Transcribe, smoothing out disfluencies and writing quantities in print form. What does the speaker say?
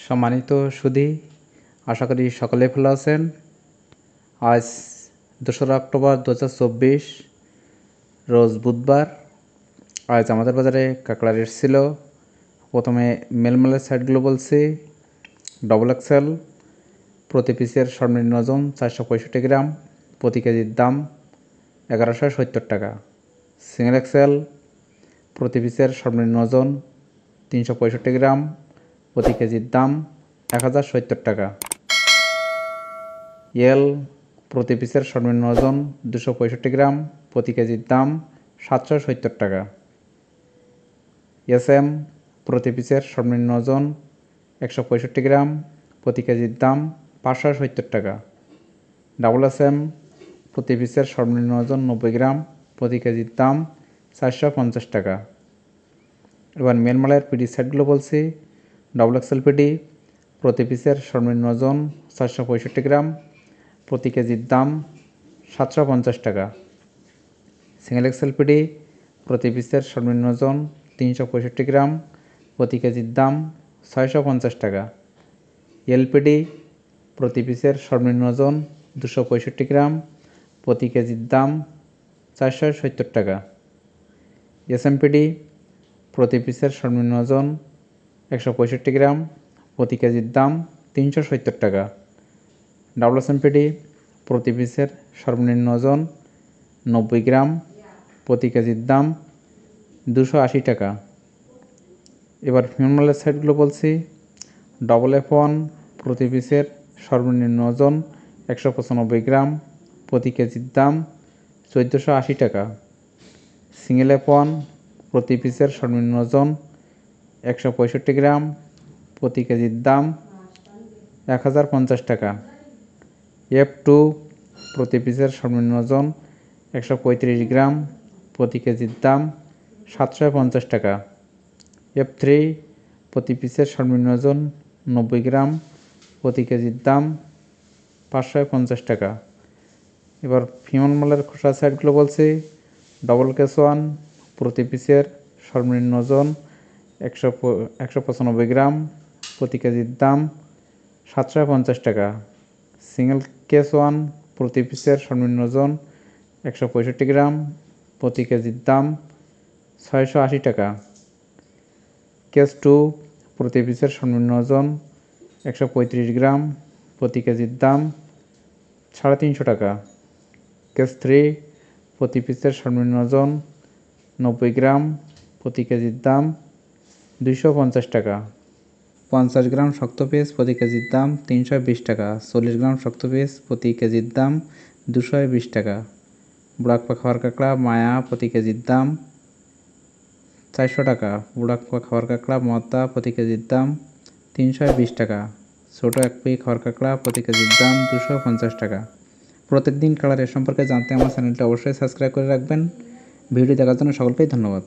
সম্মানিত সুধী, আশা করি সকলে ভালো আছেন। আজ 2রা অক্টোবর 2024 রোজ বুধবার। আজ আমাদের বাজারে কাঁকড়া রেট ছিল, প্রথমে মেলমেলের সাইডগুলো বলছি। ডবল এক্সেল প্রতি পিসের সর্বনিম্ন ওজন 465 গ্রাম, প্রতি কেজির দাম 1170 টাকা। সিঙ্গেল এক্সেল প্রতি পিসের সর্বনিম্ন ওজন 365 গ্রাম, প্রতি কেজির দাম 1070 টাকা। এল প্রতি পিসের সর্বনিম্ন ওজন 265 গ্রাম, প্রতি কেজির দাম 770 টাকা। এসএম প্রতি পিসের সর্বনিম্ন ওজন 165 গ্রাম, প্রতি কেজির দাম 570 টাকা। ডাবল এসএম প্রতি পিসের সর্বনিম্ন ওজন 90 গ্রাম, প্রতি কেজির দাম 450 টাকা। এবার মেলমালের পিডি সেটগুলো বলছি। ডবল এক্সেল পিডি প্রতি পিসের সর্বনিম্ন ওজন 465 গ্রাম, প্রতি কেজির দাম 750 টাকা। সিঙ্গেল এক্সেল পিডি প্রতি পিসের সর্বনিম্ন ওজন 365 গ্রাম, প্রতি কেজির দাম 650 টাকা। এলপিডি প্রতি পিসের সর্বনিম্ন ওজন 265 গ্রাম, প্রতি কেজির দাম 470 টাকা। এসএমপিডি প্রতি পিসের সর্বনিম্ন ওজন 165 গ্রাম, প্রতি কেজির দাম 370 টাকা। ডাবল এসএমপিডি প্রতি পিসের সর্বনিম্ন ওজন 90 গ্রাম, প্রতি কেজির দাম 280 টাকা। এবার ফিমেলের সাইডগুলো বলছি। ডবল F1 প্রতি পিসের সর্বনিম্ন ওজন 195 গ্রাম, প্রতি কেজির দাম 1480 টাকা। সিঙ্গেল F1 প্রতি পিসের সর্বনিম্ন ওজন 165 গ্রাম, প্রতি কেজির দাম 1050 টাকা। F2 প্রতি পিসের সর্বনিম্ন ওজন 135 গ্রাম, প্রতি কেজির দাম 750 টাকা। F3 প্রতি পিসের সর্বনিম্ন ওজন 90 গ্রাম, প্রতি কেজির দাম 550 টাকা। এবার ফিমেল মালের খোসা সাইডগুলো বলছি। ডবল কেস1 প্রতি পিসের সর্বনিম্ন ওজন 195 গ্রাম, প্রতি কেজির দাম 750 টাকা। সিঙ্গেল কেস1 প্রতি পিসের সর্বনিম্ন ওজন 165 গ্রাম, প্রতি কেজির দাম 680 টাকা। কেস2 প্রতি পিসের সর্বনিম্ন ওজন 135 গ্রাম, প্রতি কেজির দাম 350 টাকা। কেস3 প্রতি পিসের সর্বনিম্ন ওজন 90 গ্রাম, প্রতি কেজির দাম 250 টাকা। 50 গ্রাম শক্ত পিস প্রতি কেজির দাম 320 টাকা। 40 গ্রাম শক্ত পিস প্রতি কেজির দাম 220 টাকা। বুড়াকপা খাওয়ার কাঁকড়া মায়া প্রতি কেজির দাম 400 টাকা। বুড়াকপা খাওয়ার কাঁকড়া মদ্দা প্রতি কেজির দাম 320 টাকা। ছোটো এক পিস খাওয়ার কাঁকড়া প্রতি কেজির দাম 250 টাকা। প্রত্যেকদিন কাঁকড়া রেট সম্পর্কে জানতে আমার চ্যানেলটি অবশ্যই সাবস্ক্রাইব করে রাখবেন। ভিডিও দেখার জন্য সকলকেই ধন্যবাদ।